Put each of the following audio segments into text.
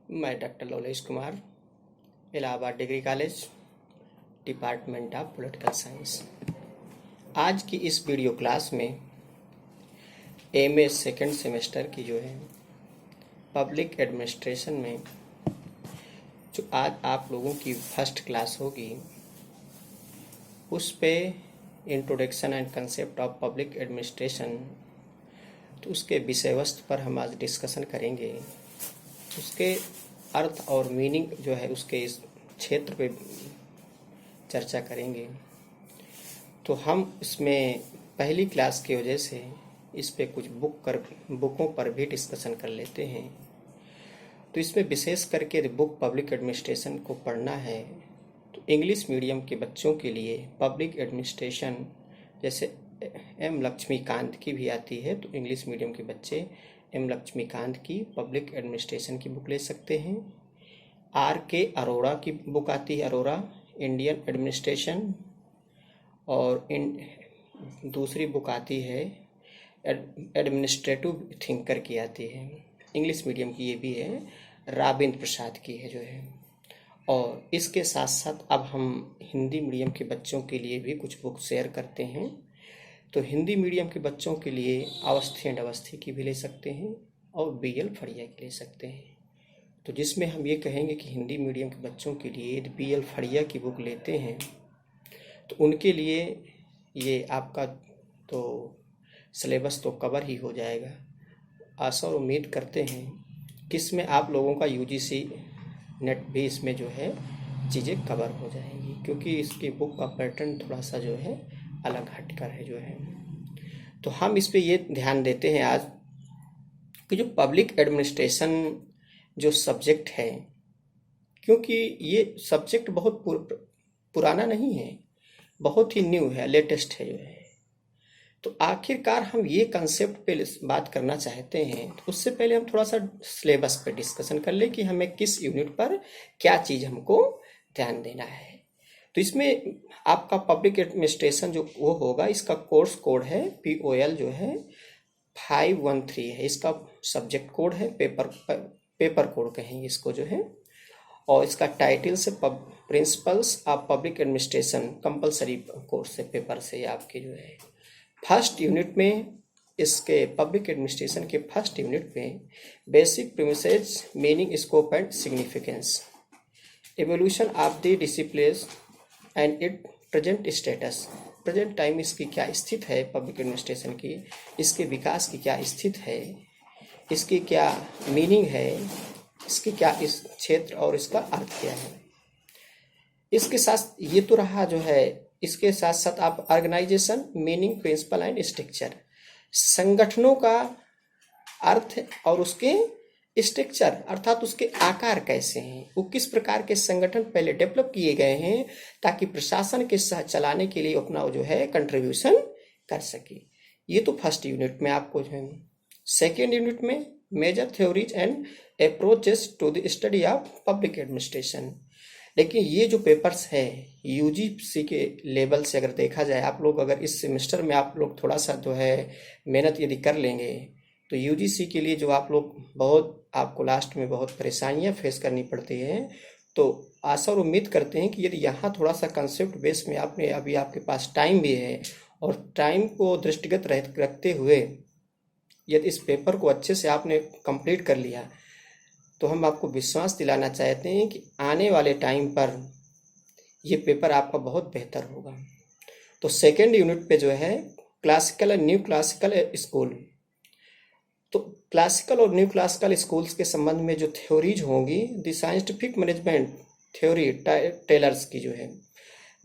मैं doctor Lovelesh Kumar, Allahabad degree college, department of political science. आज की इस वीडियो क्लास में एमए सेकेंड सेमेस्टर की जो है पब्लिक एडमिनिस्ट्रेशन में जो आज आप लोगों की फर्स्ट क्लास होगी, उस पे introduction and concept of public administration, तो उसके विषय वस्तु पर हम आज डिस्कशन करेंगे। उसके अर्थ और मीनिंग जो है उसके इस क्षेत्र पे चर्चा करेंगे। तो हम इसमें पहली क्लास की वजह से इस पे कुछ बुकों पर भी डिस्कशन कर लेते हैं। तो इसमें विशेष करके बुक पब्लिक एडमिनिस्ट्रेशन को पढ़ना है तो इंग्लिश मीडियम के बच्चों के लिए पब्लिक एडमिनिस्ट्रेशन, जैसे एम लक्ष्मीकांत की भी आती है, तो इंग्लिश मीडियम के बच्चे एम लक्ष्मीकांत की पब्लिक एडमिनिस्ट्रेशन की बुक ले सकते हैं। आर के अरोड़ा की बुक आती है, अरोड़ा इंडियन एडमिनिस्ट्रेशन, और दूसरी बुक आती है एडमिनिस्ट्रेटिव थिंकर की आती है, इंग्लिश मीडियम की ये भी है, राबिंद्र प्रसाद की है जो है। और इसके साथ साथ अब हम हिंदी मीडियम के बच्चों के लिए भी कुछ बुक शेयर करते हैं। तो हिंदी मीडियम के बच्चों के लिए अवस्थी एंड अवस्थी की भी ले सकते हैं और बीएल फड़िया की ले सकते हैं। तो जिसमें हम ये कहेंगे कि हिंदी मीडियम के बच्चों के लिए यदि बीएल फड़िया की बुक लेते हैं तो उनके लिए ये आपका तो सिलेबस तो कवर ही हो जाएगा। आशा और उम्मीद करते हैं कि इसमें आप लोगों का यूजीसी नेट भी इसमें जो है चीज़ें कवर हो जाएंगी, क्योंकि इसकी बुक का पैटर्न थोड़ा सा जो है अलग हटकर है जो है। तो हम इस पे ये ध्यान देते हैं आज कि जो पब्लिक एडमिनिस्ट्रेशन जो सब्जेक्ट है, क्योंकि ये सब्जेक्ट बहुत पुराना नहीं है, बहुत ही न्यू है, लेटेस्ट है जो है। तो आखिरकार हम ये कंसेप्ट पे बात करना चाहते हैं, तो उससे पहले हम थोड़ा सा सिलेबस पे डिस्कशन कर ले कि हमें किस यूनिट पर क्या चीज़ हमको ध्यान देना है। तो इसमें आपका पब्लिक एडमिनिस्ट्रेशन जो वो होगा, इसका कोर्स कोड है POL जो है 513 है, इसका सब्जेक्ट कोड है, पेपर कोड कहेंगे इसको जो है। और इसका टाइटल से principles of public administration compulsory course से, पेपर से आपके जो है फर्स्ट यूनिट में, इसके पब्लिक एडमिनिस्ट्रेशन के फर्स्ट यूनिट में basic premises, meaning, scope and significance, evolution of the discipline and it present status, present time इसकी क्या स्थिति है पब्लिक एडमिनिस्ट्रेशन की, इसके विकास की क्या स्थिति है, इसकी क्या मीनिंग है, इसकी क्या इस क्षेत्र और इसका अर्थ क्या है। इसके साथ ये तो रहा जो है, इसके साथ साथ आप organisation, meaning, principle and structure, संगठनों का अर्थ और उसके स्ट्रक्चर अर्थात उसके आकार कैसे हैं, वो किस प्रकार के संगठन पहले डेवलप किए गए हैं ताकि प्रशासन के साथ चलाने के लिए अपना जो है कंट्रीब्यूशन कर सके। ये तो फर्स्ट यूनिट में आपको जो है। सेकेंड यूनिट में major theories and approaches to the study of public administration. लेकिन ये जो पेपर्स है यूजीसी के लेवल से अगर देखा जाए, आप लोग अगर इस सेमेस्टर में आप लोग थोड़ा सा जो है मेहनत यदि कर लेंगे तो यूजीसी के लिए जो आप लोग बहुत आपको लास्ट में बहुत परेशानियां फेस करनी पड़ती हैं, तो आशा और उम्मीद करते हैं कि यदि यहाँ थोड़ा सा कंसेप्ट बेस में आपने अभी आपके पास टाइम भी है और टाइम को दृष्टिगत रखते हुए यदि इस पेपर को अच्छे से आपने कंप्लीट कर लिया तो हम आपको विश्वास दिलाना चाहते हैं कि आने वाले टाइम पर ये पेपर आपका बहुत बेहतर होगा। तो सेकेंड यूनिट पे जो है क्लासिकल और न्यू क्लासिकल स्कूल, तो क्लासिकल और न्यू क्लासिकल स्कूल्स के संबंध में जो थ्योरीज होंगी, the scientific management theory Taylor's की जो है,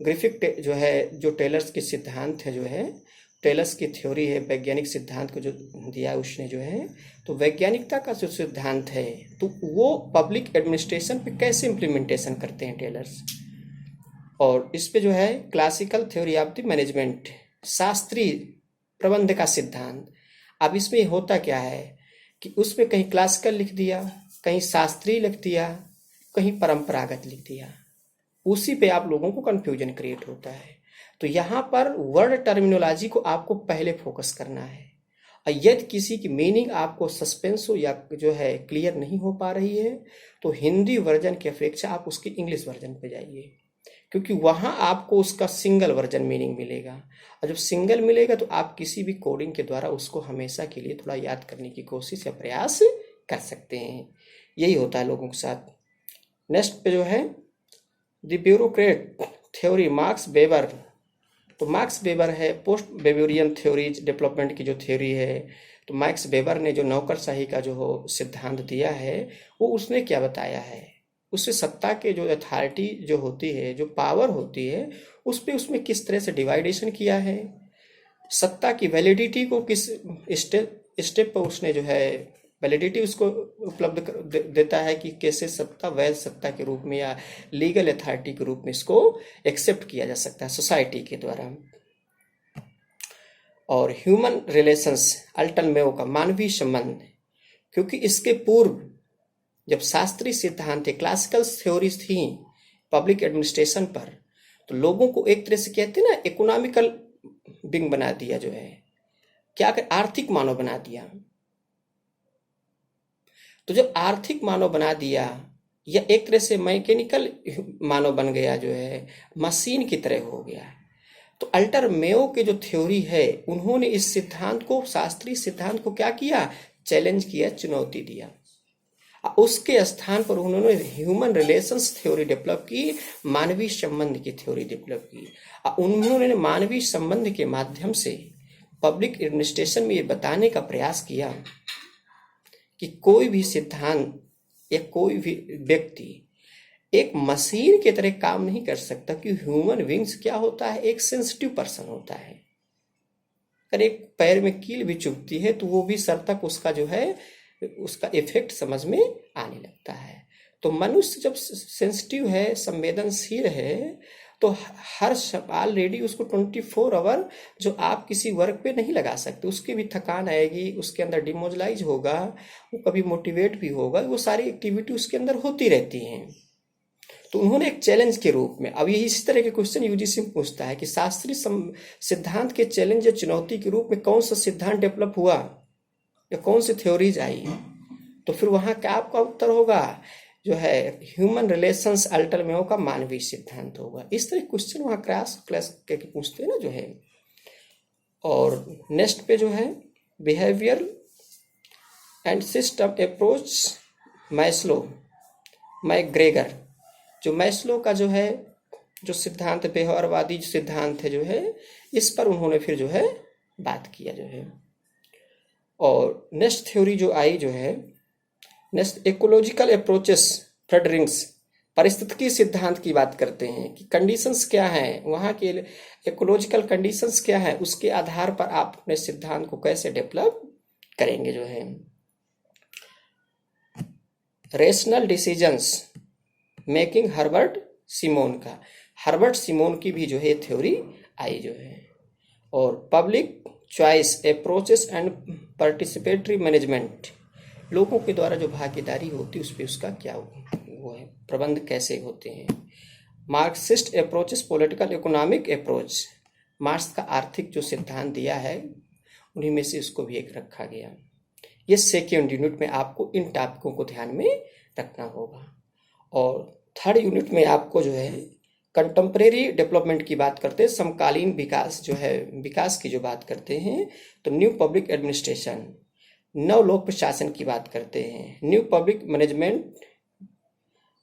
ग्रिफिथ जो है, जो टेलर्स के सिद्धांत है जो है, टेलर्स की थ्योरी है, वैज्ञानिक सिद्धांत को जो दिया उसने जो है, तो वैज्ञानिकता का जो सिद्धांत है तो वो पब्लिक एडमिनिस्ट्रेशन पे कैसे इम्प्लीमेंटेशन करते हैं टेलर्स। और इस पे जो है classical theory of the management, शास्त्रीय प्रबंध का सिद्धांत। अब इसमें होता क्या है कि उसमें कहीं क्लासिकल लिख दिया, कहीं शास्त्रीय लिख दिया, कहीं परंपरागत लिख दिया, उसी पे आप लोगों को कंफ्यूजन क्रिएट होता है। तो यहाँ पर वर्ड टर्मिनोलॉजी को आपको पहले फोकस करना है और यदि किसी की मीनिंग आपको सस्पेंस हो या जो है क्लियर नहीं हो पा रही है, तो हिंदी वर्जन की अपेक्षा आप उसकी इंग्लिश वर्जन पे जाइए, क्योंकि वहां आपको उसका सिंगल वर्जन मीनिंग मिलेगा। और जब सिंगल मिलेगा तो आप किसी भी कोडिंग के द्वारा उसको हमेशा के लिए थोड़ा याद करने की कोशिश या प्रयास कर सकते हैं। यही होता है लोगों के साथ। नेक्स्ट पे जो है the bureaucrat theory, marks weber. तो मार्क्स वेबर है पोस्ट वेबरियन थ्योरीज डेवलपमेंट की जो थ्योरी है। तो मार्क्स वेबर ने जो नौकरशाही का जो हो सिद्धांत दिया है, वो उसने क्या बताया है, उससे सत्ता के जो अथॉरिटी जो होती है, जो पावर होती है, उस पे उसमें किस तरह से डिवाइडेशन किया है, सत्ता की वैलिडिटी को किस स्टेप पर उसने जो है वैलिडिटी उसको उपलब्ध देता है कि कैसे सत्ता वैध सत्ता के रूप में या लीगल अथॉरिटी के रूप में इसको एक्सेप्ट किया जा सकता है सोसाइटी के द्वारा। और ह्यूमन रिलेशंस, अल्टन मेयो का मानवीय संबंध, क्योंकि इसके पूर्व जब शास्त्रीय सिद्धांत क्लासिकल थ्योरीज थी पब्लिक एडमिनिस्ट्रेशन पर, तो लोगों को एक तरह से कहते हैं ना इकोनॉमिकल बिंग बना दिया, जो है क्या कर आर्थिक मानव बना दिया। तो जब आर्थिक मानव बना दिया या एक तरह से मैकेनिकल मानव बन गया, जो है मशीन की तरह हो गया, तो अल्टर मेयो के जो थ्योरी है, उन्होंने इस सिद्धांत को, शास्त्रीय सिद्धांत को क्या किया, चैलेंज किया, चुनौती दिया। उसके स्थान पर उन्होंने ह्यूमन रिलेशंस थ्योरी डेवलप की, मानवीय संबंध की थ्योरी डेवलप की। उन्होंने मानवीय संबंध के माध्यम से पब्लिक एडमिनिस्ट्रेशन में ये बताने का प्रयास किया कि कोई भी सिद्धांत या कोई भी व्यक्ति एक मशीन की तरह काम नहीं कर सकता, कि ह्यूमन बीइंग्स क्या होता है, एक सेंसिटिव पर्सन होता है। अगर एक पैर में कील भी चुभती है तो वो भी सर तक उसका जो है उसका इफेक्ट समझ में आने लगता है। तो मनुष्य जब सेंसिटिव है, संवेदनशील है, तो हर ऑलरेडी उसको 24 आवर जो आप किसी वर्क पे नहीं लगा सकते, उसकी भी थकान आएगी, उसके अंदर डिमोरलाइज होगा, वो कभी मोटिवेट भी होगा, वो सारी एक्टिविटी उसके अंदर होती रहती हैं। तो उन्होंने एक चैलेंज के रूप में, अब यही इस तरह के क्वेश्चन यूजीसी में पूछता है कि शास्त्रीय सिद्धांत के चैलेंज या चुनौती के रूप में कौन सा सिद्धांत डेवलप हुआ या कौन सी थ्योरीज आई, तो फिर वहां क्या आपका उत्तर होगा, जो है ह्यूमन रिलेशंस अल्टर मेयो का मानवीय सिद्धांत होगा। इस तरह क्वेश्चन वहां क्लास के पूछते हैं ना, जो है। और नेक्स्ट पे जो है behaviour and system approach Maslow, McGregor. जो मैस्लो का जो है जो सिद्धांत, व्यवहारवादी सिद्धांत है, जो है इस पर उन्होंने फिर जो है बात किया, जो है। और नेक्स्ट थ्योरी जो आई, जो है नेक्स्ट इकोलॉजिकल अप्रोचेस, फ्रेडरिक्स पारिस्थितिकी सिद्धांत की बात करते हैं कि कंडीशंस क्या हैं, वहाँ के इकोलॉजिकल कंडीशंस क्या है, उसके आधार पर आप अपने सिद्धांत को कैसे डेवलप करेंगे, जो है। Rational decisions making, Herbert Simon का, हर्बर्ट सिमोन की भी जो है थ्योरी आई, जो है। और public choice approaches and participatory management, लोगों के द्वारा जो भागीदारी होती है उस पर उसका क्या वो है, प्रबंध कैसे होते हैं। Marxist approaches, political economic approach, marks का आर्थिक जो सिद्धांत दिया है उन्हीं में से इसको भी एक रखा गया। ये सेकेंड यूनिट में आपको इन टॉपिकों को ध्यान में रखना होगा। और थर्ड यूनिट में आपको जो है कंटेम्प्रेरी डेवलपमेंट की बात करते हैं, समकालीन विकास जो है, विकास की जो बात करते हैं, तो न्यू पब्लिक एडमिनिस्ट्रेशन, नव लोक प्रशासन की बात करते हैं, new public management,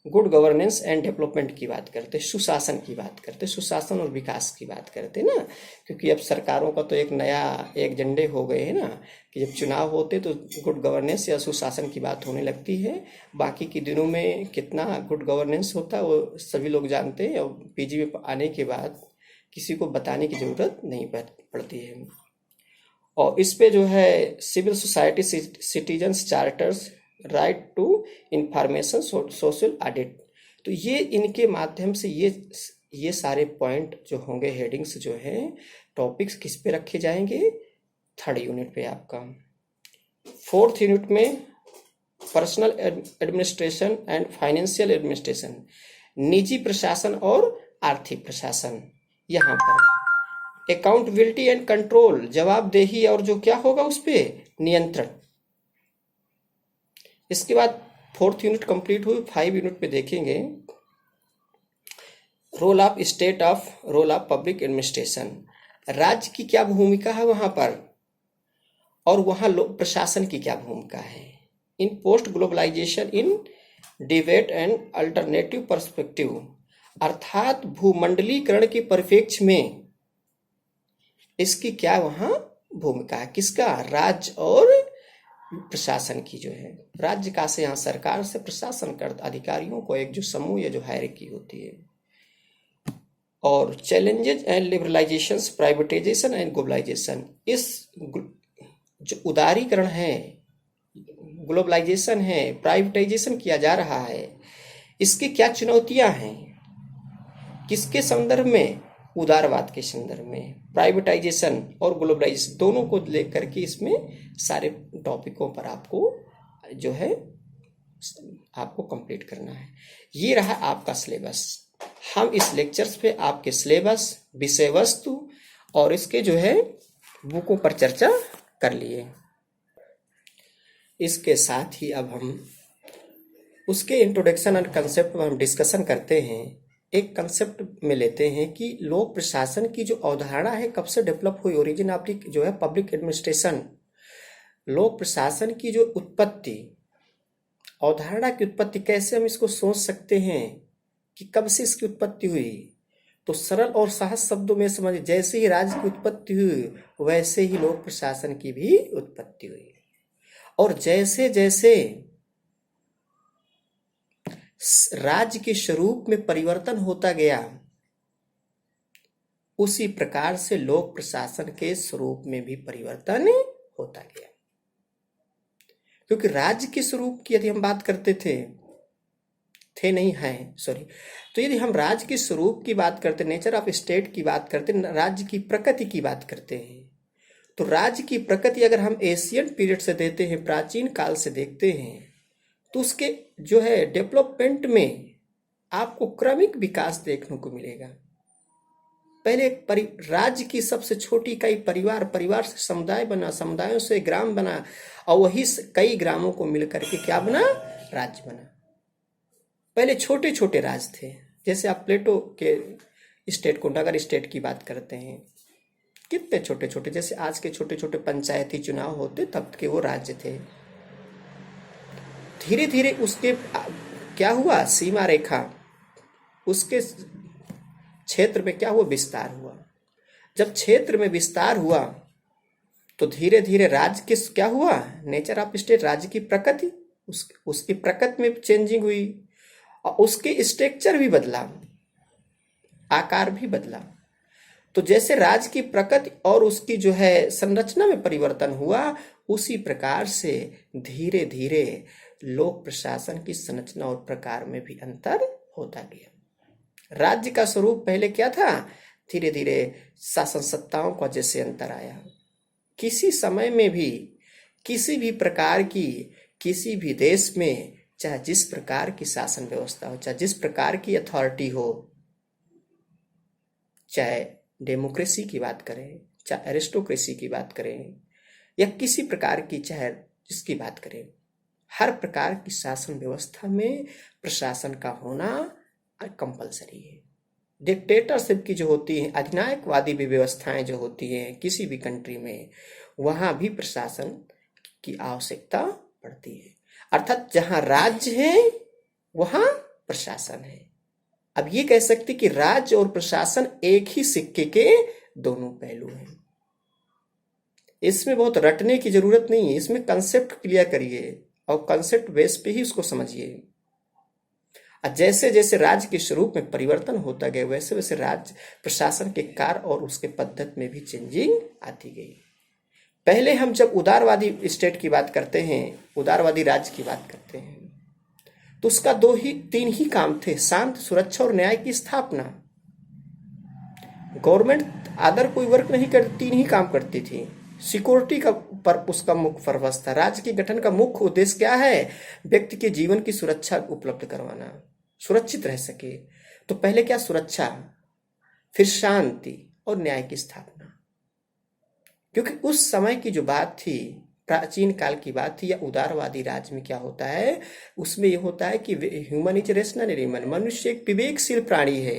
good governance and development की बात करते हैं, सुशासन की बात करते हैं, सुशासन और विकास की बात करते हैं ना। क्योंकि अब सरकारों का तो एक नया एक एजेंडे हो गए हैं ना, कि जब चुनाव होते तो गुड गवर्नेंस या सुशासन की बात होने लगती है। बाकी के दिनों में कितना गुड गवर्नेंस होता है वो सभी लोग जानते हैं, और पीजी में आने के बाद किसी को बताने की जरूरत नहीं पड़ती है। और इस पे जो है civil society, citizens charters, right to information, social audit, तो ये इनके माध्यम से ये सारे पॉइंट जो होंगे, हेडिंग्स जो हैं, टॉपिक्स किस पे रखे जाएंगे, थर्ड यूनिट पे आपका। फोर्थ यूनिट में personal administration and financial administration, निजी प्रशासन और आर्थिक प्रशासन। यहाँ पर अकाउंटेबिलिटी एंड कंट्रोल, जवाबदेही और जो क्या होगा उस पे नियंत्रण। इसके बाद 4th यूनिट कंप्लीट हुई, 5 यूनिट पे देखेंगे रोल ऑफ पब्लिक एडमिनिस्ट्रेशन, राज्य की क्या भूमिका है वहां पर और वहां लोक प्रशासन की क्या भूमिका है। In post globalization in debate and alternative perspective, अर्थात भूमंडलीकरण के परिप्रेक्ष्य में इसकी क्या वहां भूमिका है, किसका, राज्य और प्रशासन की जो है। राज्य का से यहाँ सरकार से प्रशासन कर अधिकारियों को एक जो समूह या जो हायरार्की होती है। और challenges and liberalisation, privatisation and globalisation, इस जो उदारीकरण है, ग्लोबलाइजेशन है, प्राइवेटाइजेशन किया जा रहा है, इसकी क्या चुनौतियां हैं, किसके संदर्भ में, उदारवाद के संदर्भ में। प्राइवेटाइजेशन और ग्लोबलाइजेशन दोनों को लेकर के इसमें सारे टॉपिकों पर आपको जो है आपको कंप्लीट करना है। ये रहा आपका सिलेबस। हम इस लेक्चर्स पे आपके सिलेबस, विषय वस्तु और इसके जो है बुकों पर चर्चा कर लिए। इसके साथ ही अब हम उसके इंट्रोडक्शन और कंसेप्ट पर हम डिस्कशन करते हैं। एक कंसेप्ट में लेते हैं कि लोक प्रशासन की जो अवधारणा है कब से डेवलप हुई, ओरिजिन ऑफ जो है पब्लिक एडमिनिस्ट्रेशन, लोक प्रशासन की जो उत्पत्ति, अवधारणा की उत्पत्ति, कैसे हम इसको सोच सकते हैं कि कब से इसकी उत्पत्ति हुई। तो सरल और सहज शब्दों में समझ, जैसे ही राज्य की उत्पत्ति हुई वैसे ही लोक प्रशासन की भी उत्पत्ति हुई। और जैसे जैसे राज्य के स्वरूप में परिवर्तन होता गया उसी प्रकार से लोक प्रशासन के स्वरूप में भी परिवर्तन होता गया। क्योंकि राज्य के स्वरूप की यदि हम बात करते थे नहीं है सॉरी, तो यदि हम राज्य के स्वरूप की बात करते, नेचर ऑफ स्टेट की बात करते, राज्य की प्रकृति की बात करते हैं, तो राज्य की प्रकृति अगर हम एशियन पीरियड से देते हैं, प्राचीन काल से देखते हैं, तो उसके जो है डेवलपमेंट में आपको क्रमिक विकास देखने को मिलेगा। पहले राज्य की सबसे छोटी इकाई परिवार, परिवार से समुदाय बना, समुदायों से ग्राम बना और वही कई ग्रामों को मिलकर के क्या बना, राज्य बना। पहले छोटे छोटे राज्य थे, जैसे आप प्लेटो के स्टेट को, नगर स्टेट की बात करते हैं, कितने छोटे छोटे, जैसे आज के छोटे छोटे पंचायती चुनाव होते तब के वो राज्य थे। धीरे धीरे उसके क्या हुआ, सीमा रेखा, उसके क्षेत्र में क्या हुआ, विस्तार हुआ। जब क्षेत्र में विस्तार हुआ तो धीरे धीरे राज्य के क्या हुआ, नेचर ऑफ स्टेट, राज्य की प्रकृति, उसकी प्रकृति में चेंजिंग हुई और उसके स्ट्रक्चर भी बदला, आकार भी बदला। तो जैसे राज्य की प्रकृति और उसकी जो है संरचना में परिवर्तन हुआ, उसी प्रकार से धीरे धीरे लोक प्रशासन की संरचना और प्रकार में भी अंतर होता गया। राज्य का स्वरूप पहले क्या था, धीरे धीरे शासन सत्ताओं का जैसे अंतर आया। किसी समय में भी किसी भी प्रकार की, किसी भी देश में, चाहे जिस प्रकार की शासन व्यवस्था हो, चाहे जिस प्रकार की अथॉरिटी हो, चाहे डेमोक्रेसी की बात करें, चाहे एरिस्टोक्रेसी की बात करें, या किसी प्रकार की चाहे जिसकी बात करें, हर प्रकार की शासन व्यवस्था में प्रशासन का होना कंपलसरी है। डिक्टेटरशिप की जो होती है, अधिनायकवादी भी व्यवस्थाएं जो होती हैं किसी भी कंट्री में, वहां भी प्रशासन की आवश्यकता पड़ती है। अर्थात जहां राज्य है वहां प्रशासन है। अब ये कह सकते कि राज्य और प्रशासन एक ही सिक्के के दोनों पहलू हैं। इसमें बहुत रटने की जरूरत नहीं है, इसमें कंसेप्ट क्लियर करिए और कंसेप्ट बेस पे ही उसको समझिए। जैसे जैसे राज्य के स्वरूप में परिवर्तन होता गया वैसे वैसे राज्य प्रशासन के कार्य और उसके पद्धति में भी चेंजिंग आती गई। पहले हम जब उदारवादी स्टेट की बात करते हैं, उदारवादी राज्य की बात करते हैं, तो उसका तीन ही काम थे, शांति, सुरक्षा और न्याय की स्थापना। गवर्नमेंट अदर कोई वर्क नहीं करती, तीन ही काम करती थी। सिक्योरिटी का पर उसका मुख्य पर्पस था। राज्य के गठन का मुख्य उद्देश्य क्या है, व्यक्ति के जीवन की सुरक्षा उपलब्ध करवाना, सुरक्षित रह सके। तो पहले क्या, सुरक्षा, फिर शांति और न्याय की स्थापना। क्योंकि उस समय की जो बात थी, प्राचीन काल की बात थी, या उदारवादी राज में क्या होता है, उसमें ये होता है कि ह्यूमन इज रेशनल एनिमल, मनुष्य एक विवेकशील प्राणी है।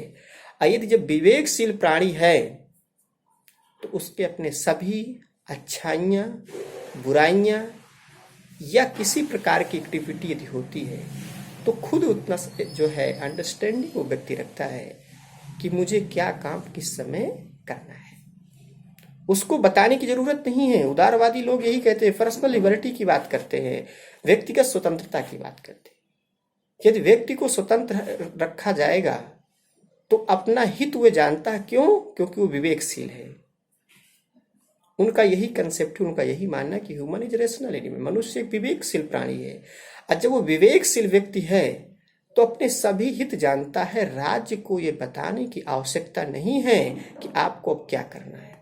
यदि जब विवेकशील प्राणी है तो उसके अपने सभी अच्छाइयाँ, बुराइयाँ या किसी प्रकार की एक्टिविटी यदि होती है तो खुद उतना जो है अंडरस्टैंडिंग वो व्यक्ति रखता है कि मुझे क्या काम किस समय करना है। उसको बताने की जरूरत नहीं है। उदारवादी लोग यही कहते हैं, पर्सनल लिबर्टी की बात करते हैं, व्यक्तिगत स्वतंत्रता की बात करते हैं। यदि व्यक्ति को स्वतंत्र रखा जाएगा तो अपना हित वो जानता है। क्यों? क्योंकि वो विवेकशील है। उनका यही कंसेप्ट है, उनका यही मानना है कि ह्यूमन इज रेशनल एनिमल, मनुष्य एक विवेकशील प्राणी है। और जब वो विवेकशील व्यक्ति है तो अपने सभी हित जानता है। राज्य को ये बताने की आवश्यकता नहीं है कि आपको अब क्या करना है।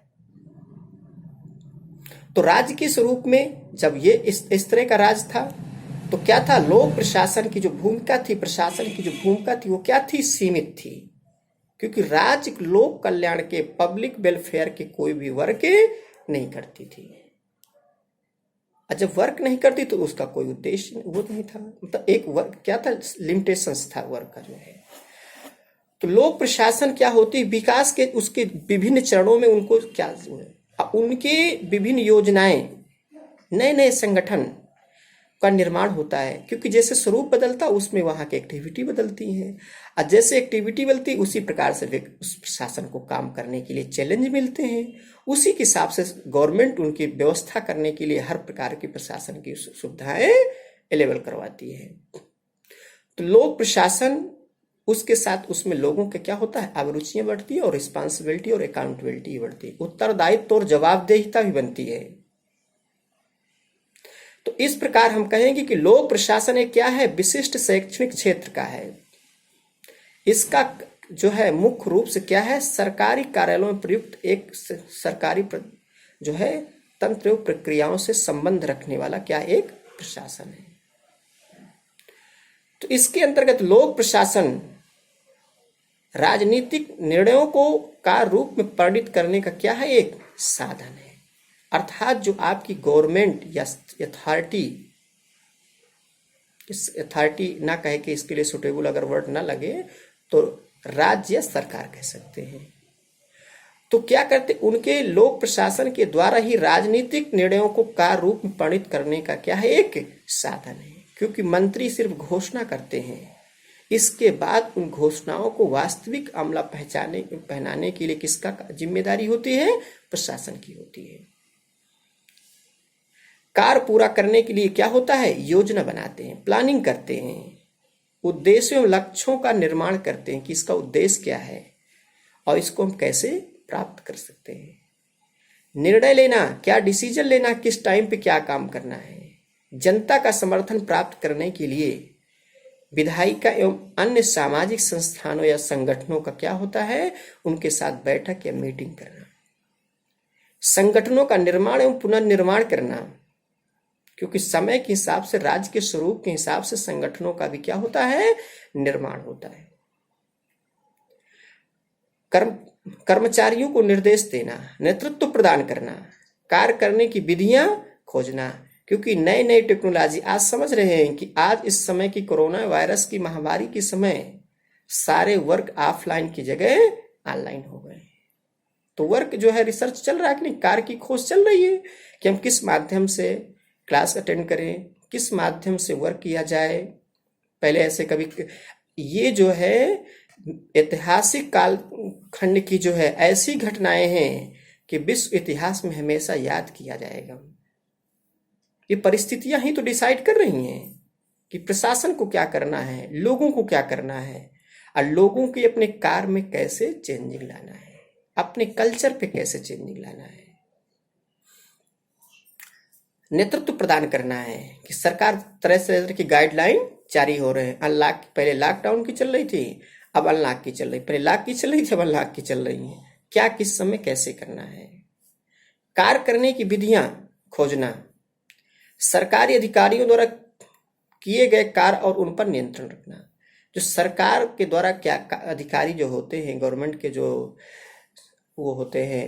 तो राज्य के स्वरूप में जब ये इस तरह का राज था तो क्या था, लोक प्रशासन की जो भूमिका थी, प्रशासन की जो भूमिका थी, वो क्या थी, सीमित थी। क्योंकि राज्य लोक कल्याण के, पब्लिक वेलफेयर के कोई भी वर्क नहीं करती थी। और जब वर्क नहीं करती तो उसका कोई उद्देश्य वो नहीं था। मतलब एक वर्क क्या था, लिमिटेशंस था वर्क का जो है। तो लोक प्रशासन क्या होती, विकास के उसके विभिन्न चरणों में उनको क्या, उनके विभिन्न योजनाएं, नए नए संगठन का निर्माण होता है। क्योंकि जैसे स्वरूप बदलता उसमें वहां की एक्टिविटी बदलती है, और जैसे एक्टिविटी बदलती उसी प्रकार से उस प्रशासन को काम करने के लिए चैलेंज मिलते हैं। उसी के हिसाब से गवर्नमेंट उनकी व्यवस्था करने के लिए हर प्रकार की प्रशासन की सुविधाएं अवेलेबल करवाती है। तो लोक प्रशासन, उसके साथ उसमें लोगों के क्या होता है, अभिरुचियां बढ़ती है और रिस्पॉन्सिबिलिटी और अकाउंटेबिलिटी बढ़ती है, उत्तरदायित्व और जवाबदेहिता भी बनती है। तो इस प्रकार हम कहेंगे कि लोक प्रशासन एक क्या है, विशिष्ट शैक्षणिक क्षेत्र का है। इसका जो है मुख्य रूप से क्या है, सरकारी कार्यालयों में प्रयुक्त एक सरकारी जो है तंत्र एवं प्रक्रियाओं से संबंध रखने वाला क्या एक प्रशासन है। तो इसके अंतर्गत लोक प्रशासन राजनीतिक निर्णयों को का रूप में परिणित करने का क्या है, एक साधन है। अर्थात जो आपकी गवर्नमेंट या अथॉरिटी, इस अथॉरिटी ना कहे कि इसके लिए सुटेबल अगर वर्ड ना लगे तो राज्य या सरकार कह सकते हैं। तो क्या करते, उनके लोक प्रशासन के द्वारा ही राजनीतिक निर्णयों को कार्य रूप में परिणित करने का क्या है, एक साधन है। क्योंकि मंत्री सिर्फ घोषणा करते हैं, इसके बाद उन घोषणाओं को वास्तविक अमला पहनाने के लिए किसका जिम्मेदारी होती है, प्रशासन की होती है। कार्य पूरा करने के लिए क्या होता है, योजना बनाते हैं, प्लानिंग करते हैं, उद्देश्यों एवं लक्ष्यों का निर्माण करते हैं कि इसका उद्देश्य क्या है और इसको हम कैसे प्राप्त कर सकते हैं। निर्णय लेना, क्या डिसीजन लेना, किस टाइम पे क्या काम करना है। जनता का समर्थन प्राप्त करने के लिए विधायिका एवं अन्य सामाजिक संस्थानों या संगठनों का क्या होता है, उनके साथ बैठक या मीटिंग करना। संगठनों का निर्माण एवं पुनर्निर्माण करना, क्योंकि समय के हिसाब से, राज्य के स्वरूप के हिसाब से संगठनों का भी क्या होता है, निर्माण होता है। कर्मचारियों को निर्देश देना, नेतृत्व प्रदान करना, कार्य करने की विधियां खोजना। क्योंकि नई नई टेक्नोलॉजी, आज समझ रहे हैं कि आज इस समय की कोरोना वायरस की महामारी के समय सारे वर्क ऑफलाइन की जगह ऑनलाइन हो गए। तो वर्क जो है, रिसर्च चल रहा है कि नहीं, कार्य की खोज चल रही है कि हम किस माध्यम से क्लास अटेंड करें, किस माध्यम से वर्क किया जाए। पहले ऐसे कभी ये जो है ऐतिहासिक काल खंड की जो है ऐसी घटनाएं हैं कि विश्व इतिहास में हमेशा याद किया जाएगा। ये परिस्थितियां ही तो डिसाइड कर रही हैं कि प्रशासन को क्या करना है, लोगों को क्या करना है, और लोगों के अपने कार्य में कैसे चेंजिंग लाना है, अपने कल्चर पे कैसे चेंजिंग लाना है। नेतृत्व प्रदान करना है कि सरकार तरह से तरह की गाइडलाइन जारी हो रहे हैं। अनलॉक, पहले लॉकडाउन की चल रही थी, अब अनलॉक की चल रही, पहले लॉक की चल रही थी, अब अनलॉक की चल रही है। क्या किस समय कैसे करना है, कार्य करने की विधियां खोजना, सरकारी अधिकारियों द्वारा किए गए कार्य और उन पर नियंत्रण रखना। जो सरकार के द्वारा क्या अधिकारी जो होते हैं, गवर्नमेंट के जो वो होते हैं,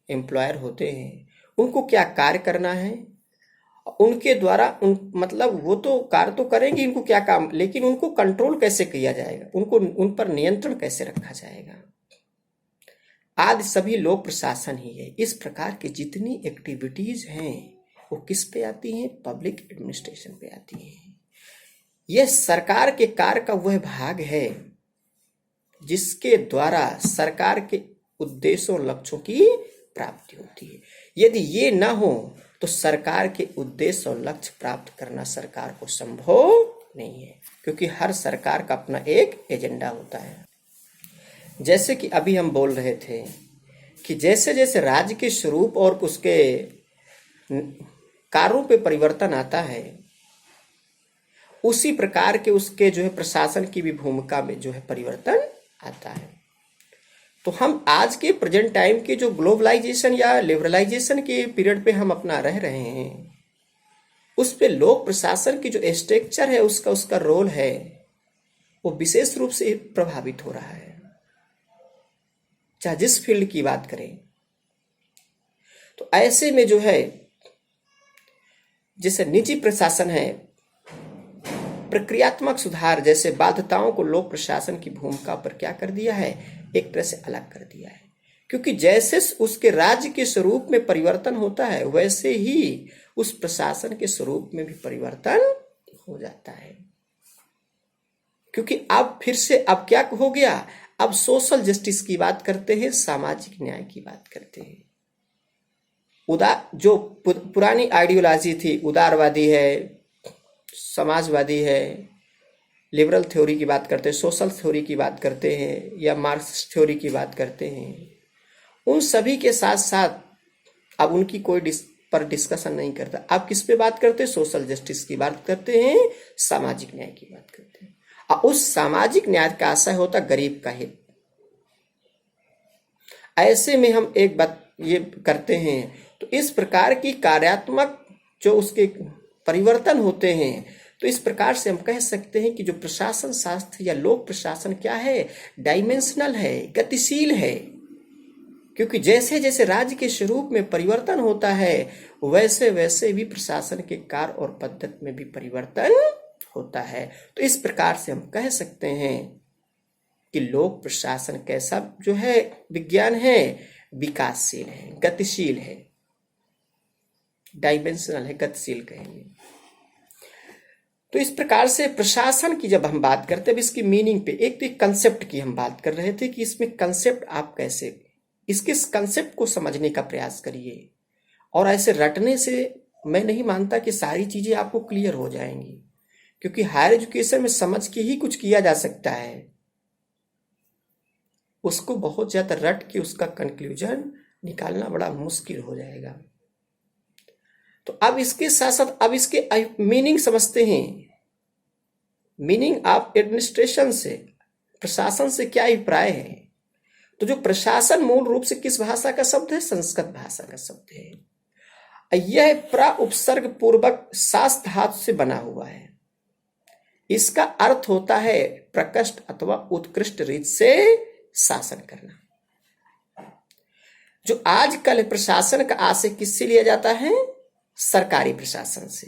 एम्प्लॉयर होते हैं, उनको क्या कार्य करना है, उनके द्वारा मतलब वो तो कार्य तो करेंगे, इनको क्या काम, लेकिन उनको कंट्रोल कैसे किया जाएगा, उनको उन पर नियंत्रण कैसे रखा जाएगा, आदि सभी लोक प्रशासन ही है। इस प्रकार की जितनी एक्टिविटीज हैं वो किस पे आती हैं? पब्लिक एडमिनिस्ट्रेशन पे आती हैं। यह सरकार के कार्य का वह भाग है जिसके द्वारा सरकार के उद्देश्यों और लक्ष्यों की प्राप्ति होती है। यदि ये न हो तो सरकार के उद्देश्य और लक्ष्य प्राप्त करना सरकार को संभव नहीं है, क्योंकि हर सरकार का अपना एक एजेंडा होता है। जैसे कि अभी हम बोल रहे थे कि जैसे जैसे राज्य के स्वरूप और उसके कार्यों पे परिवर्तन आता है, उसी प्रकार के उसके जो है प्रशासन की भी भूमिका में जो है परिवर्तन आता है। तो हम आज के प्रेजेंट टाइम के जो ग्लोबलाइजेशन या लिबरलाइजेशन के पीरियड पे हम अपना रह रहे हैं, उस पे लोक प्रशासन की जो स्ट्रक्चर है, उसका रोल है, वो विशेष रूप से प्रभावित हो रहा है, चाहे जिस फील्ड की बात करें। तो ऐसे में जो है, जैसे निजी प्रशासन है, प्रक्रियात्मक सुधार जैसे बाध्यताओं को लोक प्रशासन की भूमिका पर क्या कर दिया है? एक तरह से अलग कर दिया है, क्योंकि जैसे उसके राज्य के स्वरूप में परिवर्तन होता है, वैसे ही उस प्रशासन के स्वरूप में भी परिवर्तन हो जाता है। क्योंकि अब फिर से अब क्या हो गया? अब सोशल जस्टिस की बात करते हैं, सामाजिक न्याय की बात करते हैं। जो पुरानी आइडियोलॉजी थी, उदारवादी है, समाजवादी है, लिबरल थ्योरी की बात करते हैं, सोशल थ्योरी की बात करते हैं, या मार्क्सिस्ट थ्योरी की बात करते हैं, उन सभी के साथ साथ अब उनकी कोई पर डिस्कशन नहीं करता। अब किस पे बात करते हैं? सोशल जस्टिस की बात करते हैं, सामाजिक न्याय की बात करते हैं। और उस सामाजिक न्याय का आशय होता गरीब का हित। ऐसे में हम एक बात ये करते हैं, तो इस प्रकार की कार्यात्मक जो उसके परिवर्तन होते हैं, तो इस प्रकार से हम कह सकते हैं कि जो प्रशासन शास्त्र या लोक प्रशासन क्या है? डायमेंशनल है, गतिशील है। क्योंकि जैसे जैसे राज्य के स्वरूप में परिवर्तन होता है, वैसे वैसे भी प्रशासन के कार्य और पद्धति में भी परिवर्तन होता है। तो इस प्रकार से हम कह सकते हैं कि लोक प्रशासन कैसा जो है विज्ञान है? विकासशील है, गतिशील है, डायमेंशनल है, गतिशील कहेंगे। तो इस प्रकार से प्रशासन की जब हम बात करते हैं, इसकी मीनिंग पे, एक तो कंसेप्ट की हम बात कर रहे थे कि इसमें कंसेप्ट आप कैसे, इसके कंसेप्ट को समझने का प्रयास करिए। और ऐसे रटने से मैं नहीं मानता कि सारी चीजें आपको क्लियर हो जाएंगी, क्योंकि हायर एजुकेशन में समझ के ही कुछ किया जा सकता है। उसको बहुत ज्यादा रट के उसका कंक्लूजन निकालना बड़ा मुश्किल हो जाएगा। तो अब इसके साथ साथ अब इसके मीनिंग समझते हैं। मीनिंग ऑफ एडमिनिस्ट्रेशन से, प्रशासन से क्या अभिप्राय है? तो जो प्रशासन मूल रूप से किस भाषा का शब्द है? संस्कृत भाषा का शब्द है। यह प्रा उपसर्ग पूर्वक सास धातु से बना हुआ है। इसका अर्थ होता है प्रकृष्ट अथवा उत्कृष्ट रीत से शासन करना। जो आजकल प्रशासन का आशय किससे लिया जाता है? सरकारी प्रशासन से।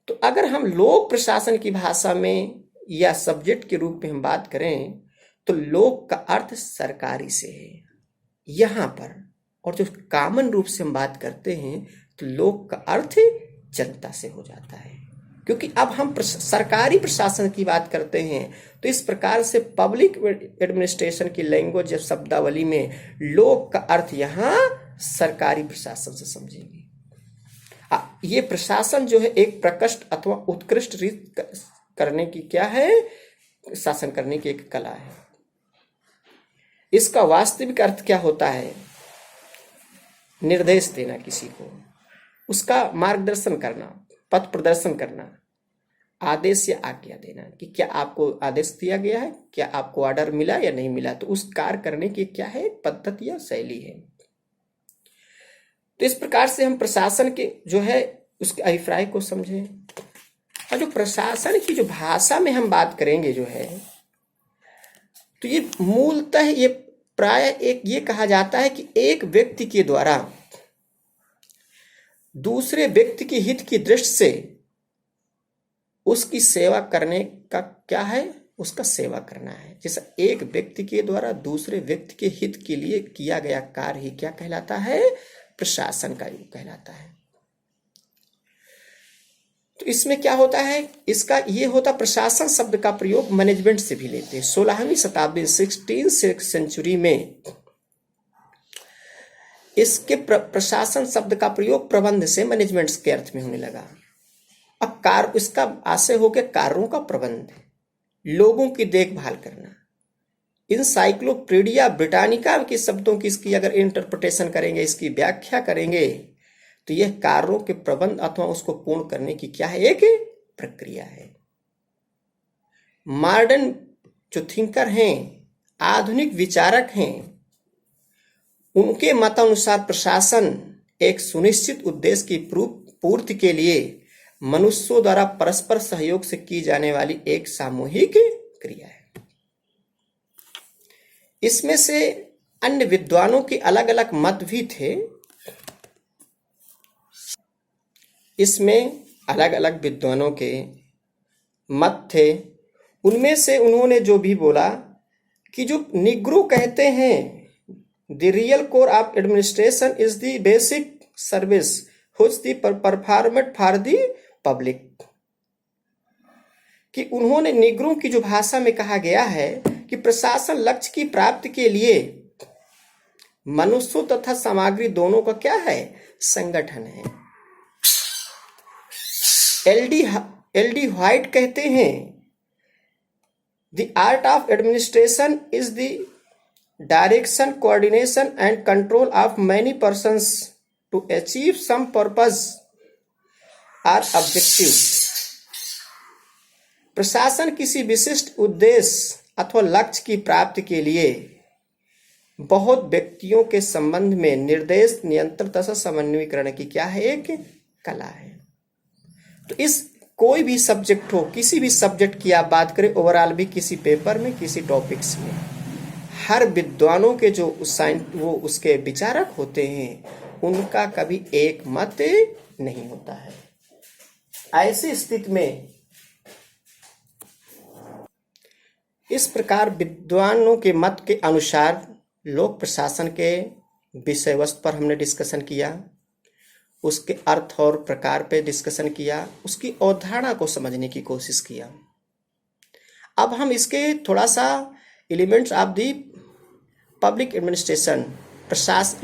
तो अगर हम लोक प्रशासन की भाषा में या सब्जेक्ट के रूप में हम बात करें, तो लोक का अर्थ सरकारी से है यहां पर, और जो कॉमन रूप से हम बात करते हैं तो लोक का अर्थ जनता से हो जाता है। क्योंकि अब हम सरकारी प्रशासन की बात करते हैं, तो इस प्रकार से पब्लिक एडमिनिस्ट्रेशन की लैंग्वेज या शब्दावली में लोक का अर्थ यहाँ सरकारी प्रशासन से समझेंगे। ये प्रशासन जो है एक प्रकृष्ट अथवा उत्कृष्ट रीत करने की क्या है? शासन करने की एक कला है। इसका वास्तविक अर्थ क्या होता है? निर्देश देना किसी को, उसका मार्गदर्शन करना, पथ प्रदर्शन करना, आदेश या आज्ञा देना कि क्या आपको आदेश दिया गया है, क्या आपको ऑर्डर मिला या नहीं मिला। तो उस कार्य करने की क्या है? पद्धति या शैली है। तो इस प्रकार से हम प्रशासन के जो है उसके अभिप्राय को समझें। और जो प्रशासन की जो भाषा में हम बात करेंगे जो है, तो ये मूलतः ये प्राय एक ये कहा जाता है कि एक व्यक्ति के द्वारा दूसरे व्यक्ति के हित की दृष्टि से उसकी सेवा करने का क्या है, उसका सेवा करना है। जैसे एक व्यक्ति के द्वारा दूसरे व्यक्ति के हित के लिए किया गया कार्य ही क्या कहलाता है, प्रशासन का योग कहलाता है। तो इसमें क्या होता है, इसका ये होता, प्रशासन शब्द का प्रयोग मैनेजमेंट से भी लेते हैं। 16वीं शताब्दी 16th सेंचुरी में इसके प्रशासन शब्द का प्रयोग प्रबंध से मैनेजमेंट के अर्थ में होने लगा। अब कार्य, इसका आशय हो गया कार्यों का प्रबंध, लोगों की देखभाल करना। इंसाइक्लोपीडिया ब्रिटानिका के शब्दों की इसकी अगर इंटरप्रिटेशन करेंगे, इसकी व्याख्या करेंगे, तो यह कार्यों के प्रबंध अथवा उसको पूर्ण करने की क्या है, एक प्रक्रिया है। मॉडर्न जो थिंकर हैं, आधुनिक विचारक हैं, उनके मतानुसार प्रशासन एक सुनिश्चित उद्देश्य की पूर्ति के लिए मनुष्यों द्वारा परस्पर सहयोग से की जाने वाली एक सामूहिक क्रिया है। इसमें से अन्य विद्वानों के अलग अलग मत भी थे। इसमें अलग अलग विद्वानों के मत थे। उनमें से उन्होंने जो भी बोला कि जो निग्रो कहते हैं, the real core of administration is the basic service which the performed for the public, कि उन्होंने निग्रो की जो भाषा में कहा गया है कि प्रशासन लक्ष्य की प्राप्ति के लिए मनुष्यों तथा सामग्री दोनों का क्या है, संगठन है। एल डी व्हाइट कहते हैं the art of administration is the direction, coordination and control of many persons to achieve some purpose or objective. प्रशासन किसी विशिष्ट उद्देश्य अथवा लक्ष्य की प्राप्ति के लिए बहुत व्यक्तियों के संबंध में निर्देश, नियंत्रण तथा समन्वयकरण की क्या है, एक कला है। तो इस कोई भी सब्जेक्ट हो, किसी भी सब्जेक्ट की आप बात करें, ओवरऑल भी किसी पेपर में, किसी टॉपिक्स में, हर विद्वानों के जो वो उसके विचारक होते हैं, उनका कभी एक मत नहीं होता है। ऐसी स्थिति में इस प्रकार विद्वानों के मत के अनुसार लोक प्रशासन के विषय वस्तु पर हमने डिस्कशन किया, उसके अर्थ और प्रकार पे डिस्कशन किया, उसकी अवधारणा को समझने की कोशिश किया। अब हम इसके थोड़ा सा elements of the public administration,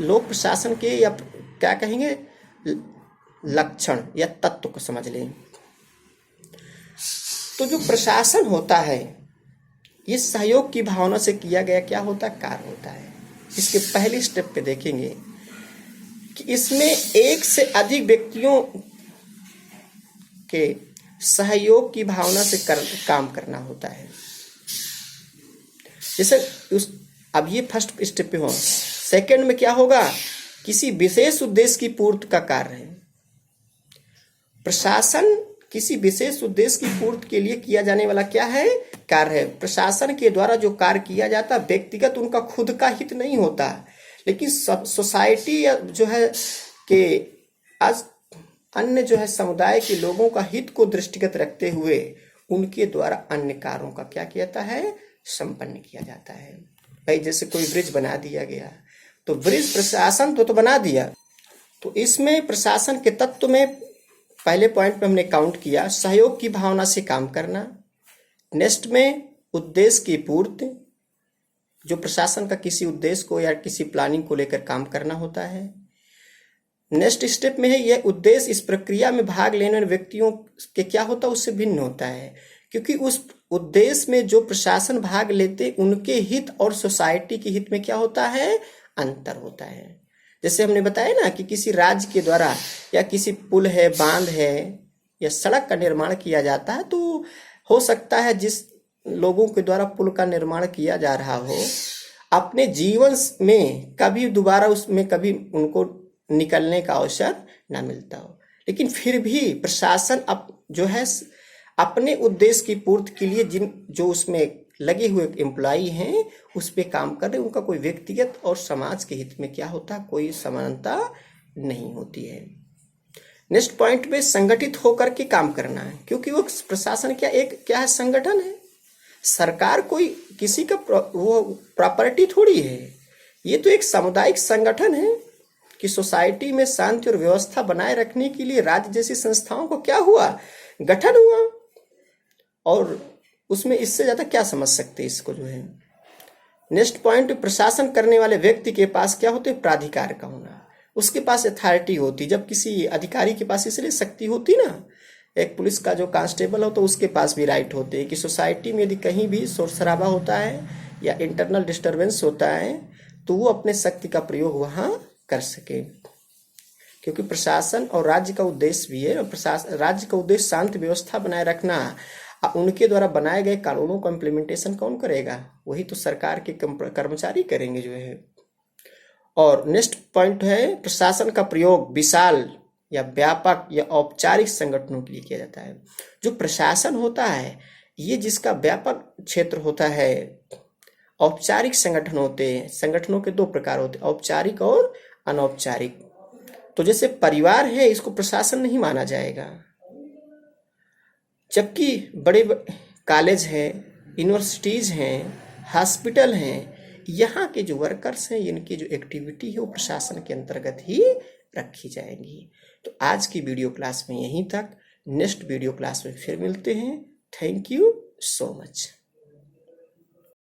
लोक प्रशासन के या क्या कहेंगे लक्षण या तत्व को समझ लें। तो जो प्रशासन होता है, ये सहयोग की भावना से किया गया क्या होता है, कार्य होता है। इसके पहली स्टेप पे देखेंगे कि इसमें एक से अधिक व्यक्तियों के सहयोग की भावना से काम करना होता है। जैसे अब ये फर्स्ट स्टेप पे हो। सेकंड में क्या होगा, किसी विशेष उद्देश्य की पूर्ति का कार्य है। प्रशासन किसी विशेष उद्देश्य की पूर्ति के लिए किया जाने वाला क्या है, कार्य है। प्रशासन के द्वारा जो कार्य किया जाता, व्यक्तिगत उनका खुद का हित नहीं होता, लेकिन सोसाइटी जो है कि आज अन्य जो है समुदाय के लोगों का हित को दृष्टिगत रखते हुए उनके द्वारा अन्य कार्यों का क्या किया जाता है, संपन्न किया जाता है। भाई जैसे कोई ब्रिज बना दिया गया, तो ब्रिज प्रशासन तो बना दिया, तो इसमें प्रशासन के तत्व में पहले पॉइंट पे हमने काउंट किया, सहयोग की भावना से काम करना। नेक्स्ट में उद्देश्य की पूर्ति, जो प्रशासन का किसी उद्देश्य को या किसी प्लानिंग को लेकर काम करना होता है। नेक्स्ट स्टेप में है यह उद्देश्य इस प्रक्रिया में भाग लेने वाले व्यक्तियों के क्या होता है, उससे भिन्न होता है, क्योंकि उस उद्देश्य में जो प्रशासन भाग लेते उनके हित और सोसाइटी के हित में क्या होता है, अंतर होता है। जैसे हमने बताया ना कि किसी राज्य के द्वारा या किसी पुल है, बांध है या सड़क का निर्माण किया जाता है, तो हो सकता है जिस लोगों के द्वारा पुल का निर्माण किया जा रहा हो, अपने जीवन में कभी दोबारा उसमें कभी उनको निकलने का अवसर ना मिलता हो, लेकिन फिर भी प्रशासन जो है अपने उद्देश्य की पूर्ति के लिए जो उसमें लगे हुए एम्प्लॉई हैं उस पे काम कर रहे हैं, उनका कोई व्यक्तिगत और समाज के हित में क्या होता है, कोई समानता नहीं होती है। नेक्स्ट पॉइंट पे संगठित होकर के काम करना है, क्योंकि वो प्रशासन क्या है, संगठन है। सरकार कोई किसी का वो प्रॉपर्टी थोड़ी है, ये तो एक सामुदायिक संगठन है कि सोसाइटी में शांति और व्यवस्था बनाए रखने के लिए राज्य जैसी संस्थाओं को क्या हुआ, गठन हुआ। और उसमें इससे ज्यादा क्या समझ सकते इसको जो है। नेक्स्ट पॉइंट, प्रशासन करने वाले व्यक्ति के पास क्या होते हैं, प्राधिकार का होना, उसके पास अथॉरिटी होती। जब किसी अधिकारी के पास इसलिए शक्ति होती ना, एक पुलिस का जो कांस्टेबल हो तो उसके पास भी राइट होते हैं कि सोसाइटी में यदि कहीं भी शोर शराबा होता है या इंटरनल डिस्टरबेंस होता है तो वो अपने शक्ति का प्रयोग वहां कर सके। क्योंकि प्रशासन और राज्य का उद्देश्य भी है, राज्य का उद्देश्य शांति व्यवस्था बनाए रखना। उनके द्वारा बनाए गए कानूनों का इम्प्लीमेंटेशन कौन करेगा, वही तो सरकार के कर्मचारी करेंगे जो है। और नेक्स्ट पॉइंट है, प्रशासन का प्रयोग विशाल या व्यापक या औपचारिक संगठनों के लिए किया जाता है। जो प्रशासन होता है ये जिसका व्यापक क्षेत्र होता है। औपचारिक संगठन होते हैं, संगठनों के दो प्रकार होते हैं, औपचारिक और अनौपचारिक। तो जैसे परिवार है इसको प्रशासन नहीं माना जाएगा, जबकि बड़े कॉलेज हैं, यूनिवर्सिटीज हैं, हॉस्पिटल हैं, यहाँ के जो वर्कर्स हैं इनकी जो एक्टिविटी है वो प्रशासन के अंतर्गत ही रखी जाएंगी। तो आज की वीडियो क्लास में यहीं तक, नेक्स्ट वीडियो क्लास में फिर मिलते हैं। Thank you so much.